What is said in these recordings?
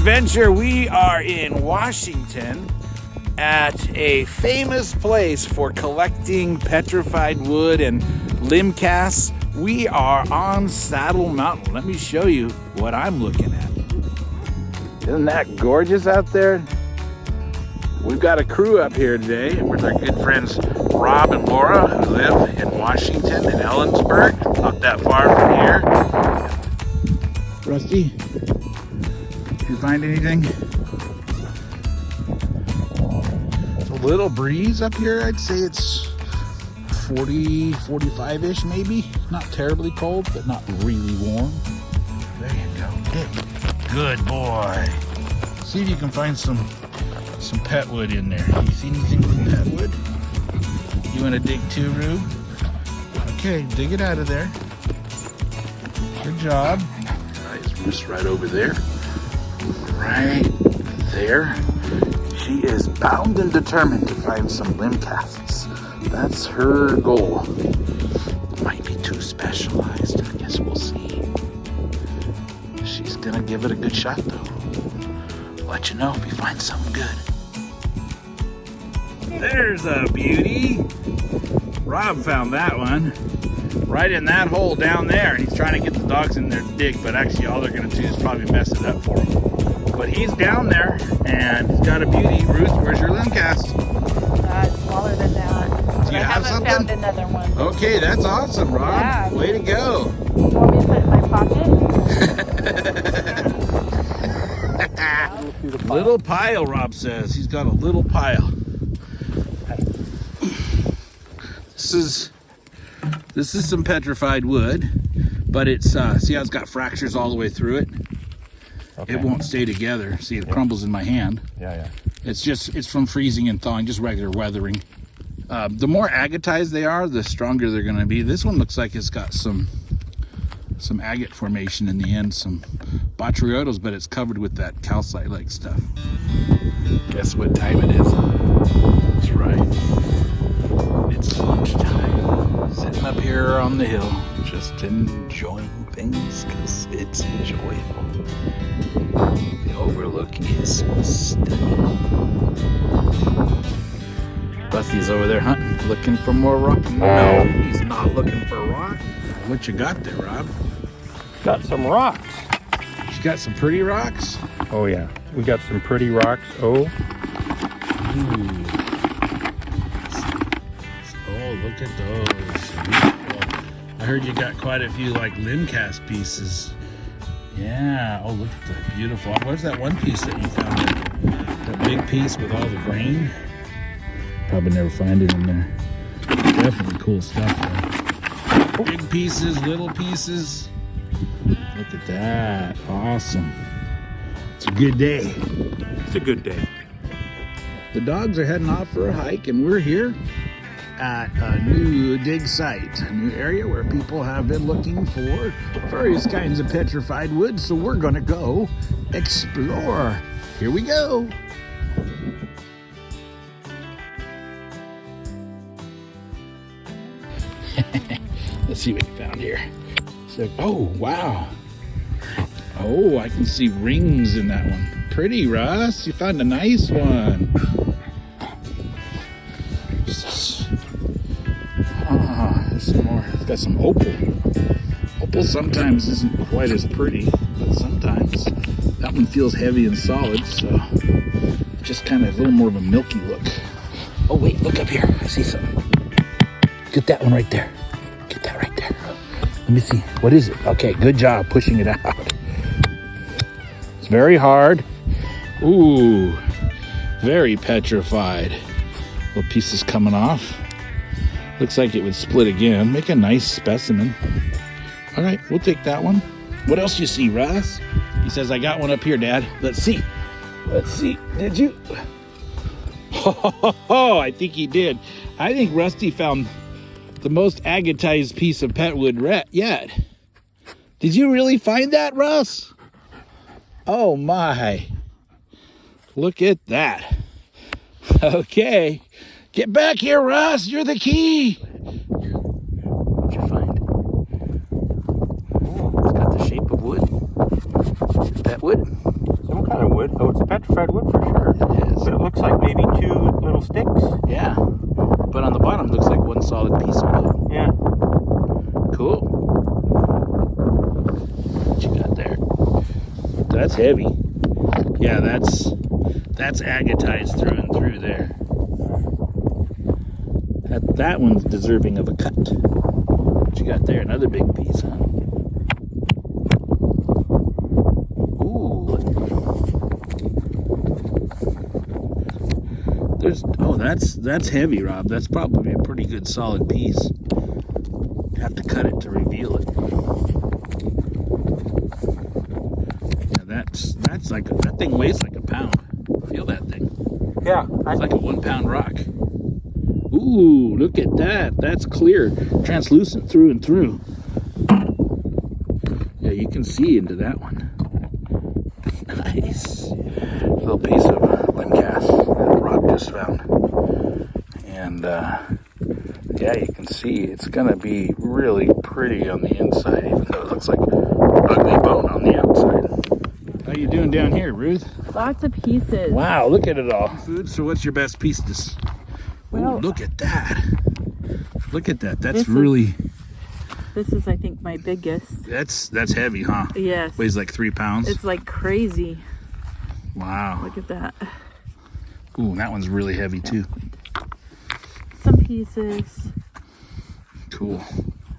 adventure. We are in Washington at a famous place for collecting petrified wood and limb casts. We are on Saddle Mountain. Let me show you what I'm looking at. Isn't that gorgeous out there? We've got a crew up here today with our good friends Rob and Laura, who live in Washington, in Ellensburg, not that far from here. Rusty, did you find anything? It's a little breeze up here. I'd say it's 40, 45-ish maybe. Not terribly cold, but not really warm. There you go. Good boy. See if you can find some pet wood in there. You see anything from pet wood? You want to dig too, Rue? Okay, dig it out of there. Good job. Ruth's right over there. Right there. She is bound and determined to find some limb casts. That's her goal. Might be too specialized. I guess we'll see. She's gonna give it a good shot though. I'll let you know if we find something good. There's a beauty. Rob found that one right in that hole down there, and he's trying to get the dogs in there to dig, but actually all they're going to do is probably mess it up for him. But he's down there, and he's got a beauty. Ruth, where's your limb cast? It's smaller than that. Do you have something? I haven't found another one. Okay, that's awesome, Rob. Yeah. Way to go. You want me to put it in my pocket? Little pile, Rob says. He's got a little pile. This is some petrified wood, but it's see how it's got fractures all the way through it. Okay. It won't stay together. See, it crumbles in my hand. Yeah. It's from freezing and thawing, just regular weathering. The more agatized they are, the stronger they're going to be. This one looks like it's got some agate formation in the end, some botryoidals, but it's covered with that calcite-like stuff. Guess what time it is? That's right. It's lunchtime. Sitting up here on the hill, just enjoying things because it's enjoyable. The overlook is stunning. Busty's over there hunting, looking for more rock. No, he's not looking for rock. What you got there, Rob? Got some rocks. You got some pretty rocks? Oh yeah, we got some pretty rocks. Oh. Ooh. Oh, look at those. I heard you got quite a few like limb cast pieces. Yeah. Oh, look at that beautiful. What's that one piece that you found? That big piece with all the grain? Probably never find it in there. Definitely cool stuff though. Big pieces, little pieces. Look at that. Awesome. It's a good day. It's a good day. The dogs are heading off for a hike, and we're here at a new dig site, a new area where people have been looking for various kinds of petrified wood, so we're gonna go explore. Here we go. Let's see what we found here. So, oh, wow. Oh, I can see rings in that one. Pretty, Russ. You found a nice one. There's some more. It's got some opal. Opal sometimes isn't quite as pretty, but sometimes that one feels heavy and solid, so just kind of a little more of a milky look. Oh, wait, look up here. I see something. Get that one right there. Get that right there. Let me see. What is it? Okay, good job pushing it out. It's very hard. Ooh, very petrified. Little pieces coming off. Looks like it would split again. Make a nice specimen. All right, we'll take that one. What else you see, Russ? He says, I got one up here, Dad. Let's see. Let's see. Did you? Oh, I think he did. I think Rusty found the most agatized piece of petwood yet. Did you really find that, Russ? Oh my. Look at that. Okay. Get back here, Russ. You're the key. What'd you find? Oh, it's got the shape of wood. Is that wood? Some kind of wood. wood. Oh, it's petrified wood for sure. It is. But it looks like maybe two little sticks. Yeah. But on the bottom, it looks like one solid piece of wood. Yeah. Cool. What you got there? That's heavy. Yeah, that's agatized through and through there. That one's deserving of a cut. What you got there? Another big piece, huh? Ooh. That's heavy, Rob. That's probably a pretty good solid piece. Have to cut it to reveal it. Yeah, that's like that thing weighs like a pound. Feel that thing? Yeah. It's like a 1 pound rock. Ooh, look at that. That's clear, translucent through and through. Yeah, you can see into that one. Nice. Little piece of limcast that Rob just found. And yeah, you can see it's gonna be really pretty on the inside, even though it looks like ugly bone on the outside. How you doing down here, Ruth? Lots of pieces. Wow, look at it all. Food. So what's your best piece? Well, ooh, look at that. Look at that. That's this really... This is, I think, my biggest. That's heavy, huh? Yes. Weighs like 3 pounds. It's like crazy. Wow. Look at that. Ooh, that one's really heavy too. Some pieces. Cool.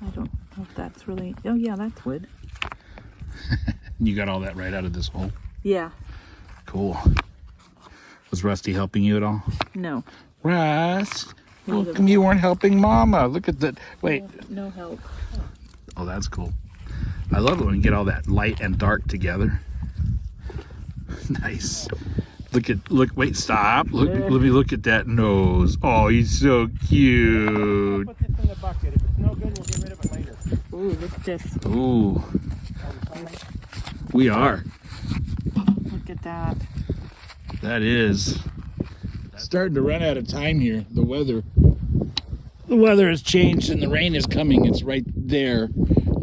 I don't know if that's really... Oh, yeah, that's wood. You got all that right out of this hole? Yeah. Cool. Was Rusty helping you at all? No. Russ, how come you weren't helping Mama? Look at that. Wait. No help. Oh, that's cool. I love it when you get all that light and dark together. Nice. Wait, stop. Let me look at that nose. Oh, he's so cute. Put this in the bucket. If it's no good, we'll get rid of it later. Ooh, look at this. Ooh. We are. Look at that. That is. Starting to run out of time here. The weather has changed and the rain is coming. It's right there.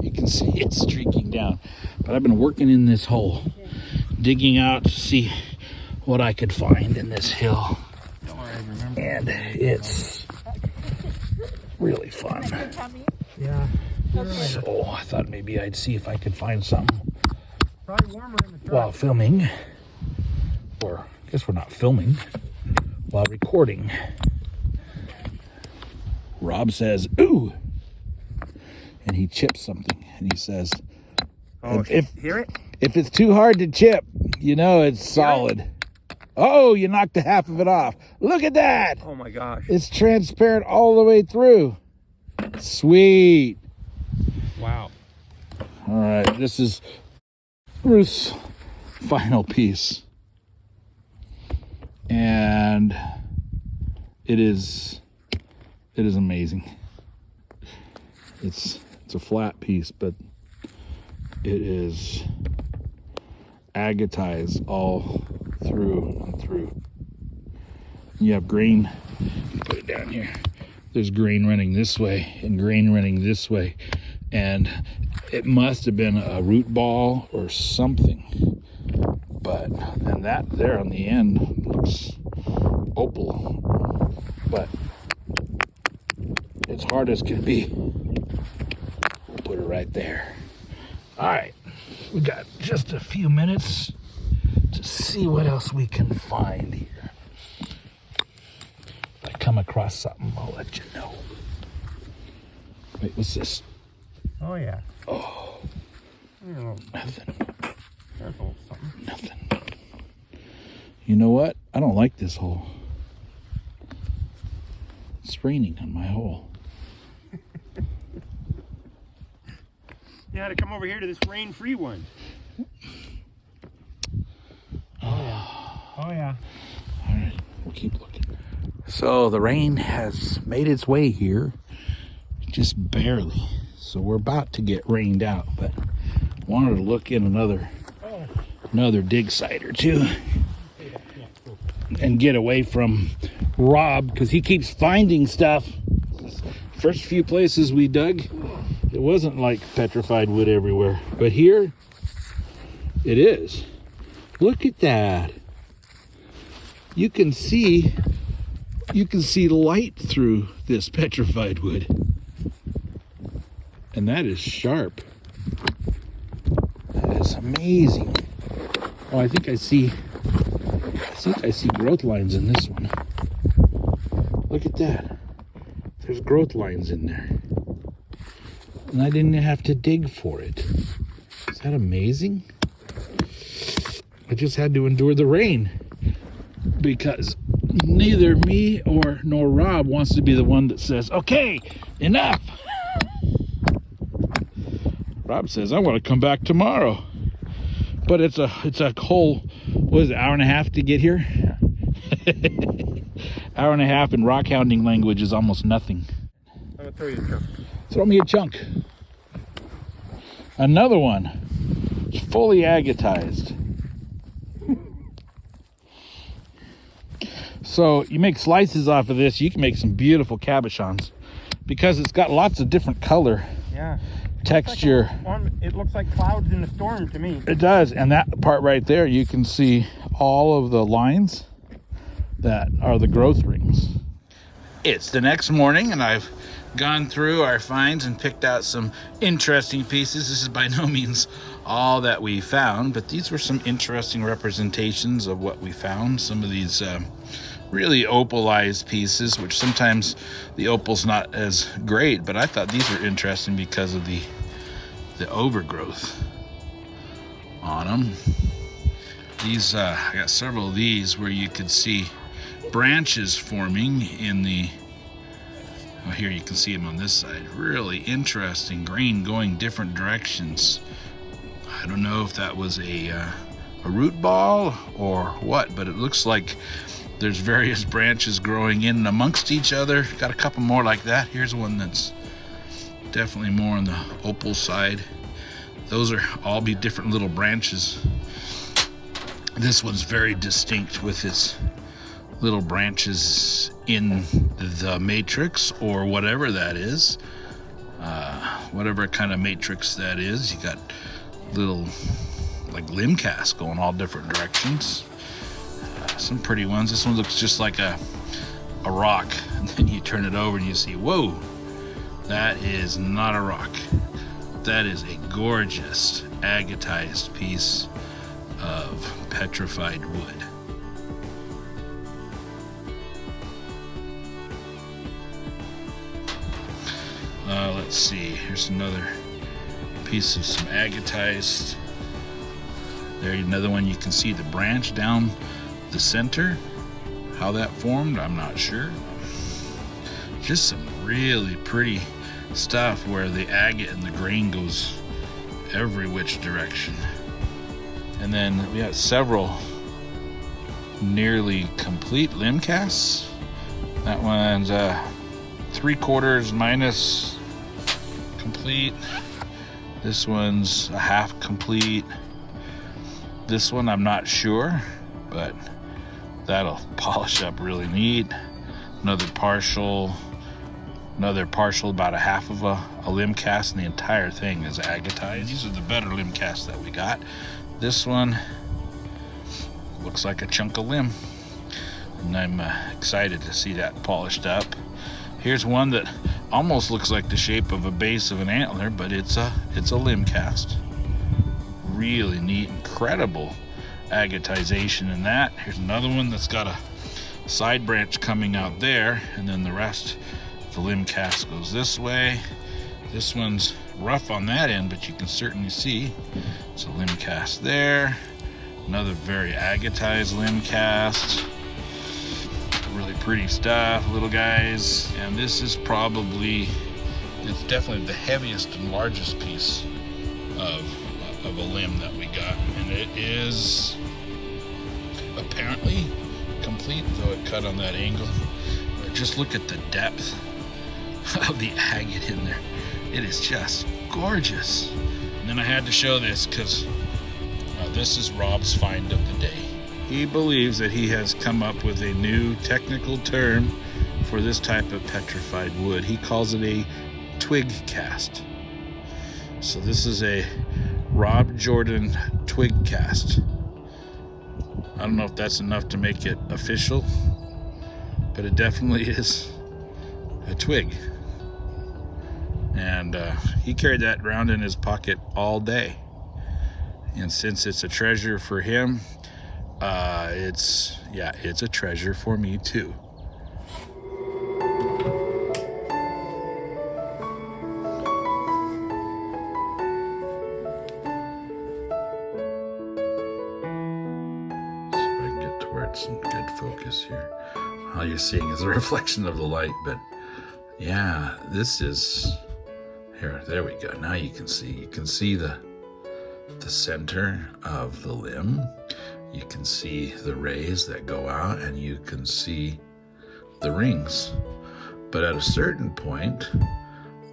You can see it streaking down. But I've been working in this hole, digging out to see what I could find in this hill. And it's really fun. Yeah. So I thought maybe I'd see if I could find something Probably warmer in the truck. while filming. Or I guess we're not filming. While recording. Rob says, ooh. And he chips something. And he says, Oh, hear it? if it's too hard to chip, you know it's solid. Oh, you knocked the half of it off. Look at that. Oh my gosh. It's transparent all the way through. Sweet. Wow. All right, this is Ruth's final piece. And it is amazing. It's a flat piece, but it is agatized all through and through. You have grain. Put it down here. There's grain running this way and grain running this way, and it must have been a root ball or something. But and that there on the end looks opal, but it's hard as can be. We'll put it right there. All right, we got just a few minutes to see what else we can find here. If I come across something, I'll let you know. Wait, what's this? Oh yeah. Oh, nothing. There's a little something. Nothing. You know what? I don't like this hole. It's raining on my hole. You had to come over here to this rain-free one. Oh yeah. All right, we'll keep looking. So the rain has made its way here, just barely. So we're about to get rained out, but wanted to look in another dig site or two and get away from Rob, because he keeps finding stuff. First few places we dug, it wasn't like petrified wood everywhere, but here it is. Look at that. You can see light through this petrified wood. And that is sharp. That is amazing. Oh, I think I see growth lines in this one. Look at that. There's growth lines in there. And I didn't have to dig for it. Is that amazing? I just had to endure the rain because neither me nor Rob wants to be the one that says, okay, enough. Rob says, I want to come back tomorrow. But it's a whole, what is it, hour and a half to get here? Hour and a half in rock hounding language is almost nothing. I'm gonna throw you a chunk. Throw me a chunk. Another one. It's fully agatized. So you make slices off of this, you can make some beautiful cabochons because it's got lots of different color. Yeah. Texture. It looks like clouds in a storm to me. It does, and that part right there, you can see all of the lines that are the growth rings. It's the next morning, and I've gone through our finds and picked out some interesting pieces. This is by no means all that we found, but these were some interesting representations of what we found. Some of these really opalized pieces, which sometimes the opal's not as great, but I thought these were interesting because of the overgrowth on them. These I got several of these where you could see branches forming in the, well, here you can see them on this side. Really interesting grain going different directions. I don't know if that was a root ball or what, but it looks like there's various branches growing in and amongst each other. Got a couple more like that. Here's one that's definitely more on the opal side. Those are all be different little branches. This one's very distinct with its little branches in the matrix or whatever that is. Whatever kind of matrix that is. You got little like limb casts going all different directions. Some pretty ones. This one looks just like a rock, and then you turn it over and you see, whoa, that is not a rock. That is a gorgeous agatized piece of petrified wood. Let's see, here's another piece of some agatized. There, another one. You can see the branch down the center. How that formed, I'm not sure. Just some really pretty stuff where the agate and the grain goes every which direction. And then we got several nearly complete limb casts. That one's 3/4 minus complete. This one's a half complete. This one I'm not sure, but that'll polish up really neat. Another partial, about a half of a limb cast, and the entire thing is agatized. These are the better limb casts that we got. This one looks like a chunk of limb, and I'm excited to see that polished up. Here's one that almost looks like the shape of a base of an antler, but it's a limb cast. Really neat, incredible agatization in that. Here's another one that's got a side branch coming out there, and then the rest of the limb cast goes this way. This one's rough on that end, but you can certainly see it's a limb cast there. Another very agatized limb cast. Really pretty stuff, little guys. And this is it's definitely the heaviest and largest piece of a limb that we got, and it is apparently complete, though it cut on that angle. But just look at the depth of the agate in there. It is just gorgeous. And then I had to show this because this is Rob's find of the day. He believes that he has come up with a new technical term for this type of petrified wood. He calls it a twig cast. So this is a Rob Jordan twig cast. I don't know if that's enough to make it official, but it definitely is a twig. And he carried that around in his pocket all day. And since it's a treasure for him, it's a treasure for me too. Some good focus here. All you're seeing is a reflection of the light, but yeah, this is here. There we go. Now you can see the center of the limb. You can see the rays that go out, and you can see the rings. But at a certain point,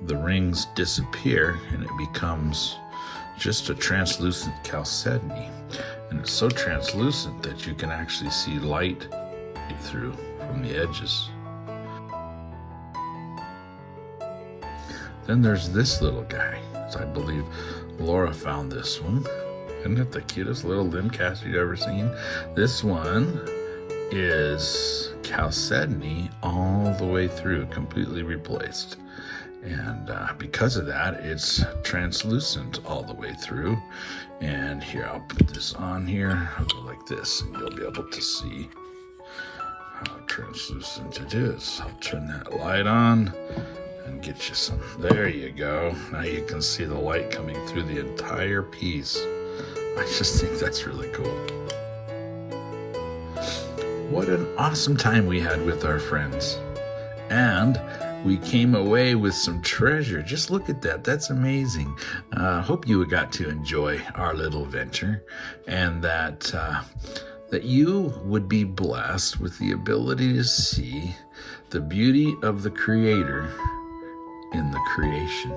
the rings disappear, and it becomes just a translucent chalcedony. And it's so translucent that you can actually see light through from the edges. Then there's this little guy. So I believe Laura found this one. Isn't it the cutest little limb cast you've ever seen? This one is chalcedony all the way through, completely replaced. And because of that, it's translucent all the way through. And here, I'll put this on here. I'll go like this, and you'll be able to see how translucent it is. I'll turn that light on and get you some. There you go. Now you can see the light coming through the entire piece. I just think that's really cool. What an awesome time we had with our friends. And we came away with some treasure. Just look at that. That's amazing. Hope you got to enjoy our little venture, and that you would be blessed with the ability to see the beauty of the Creator in the creation.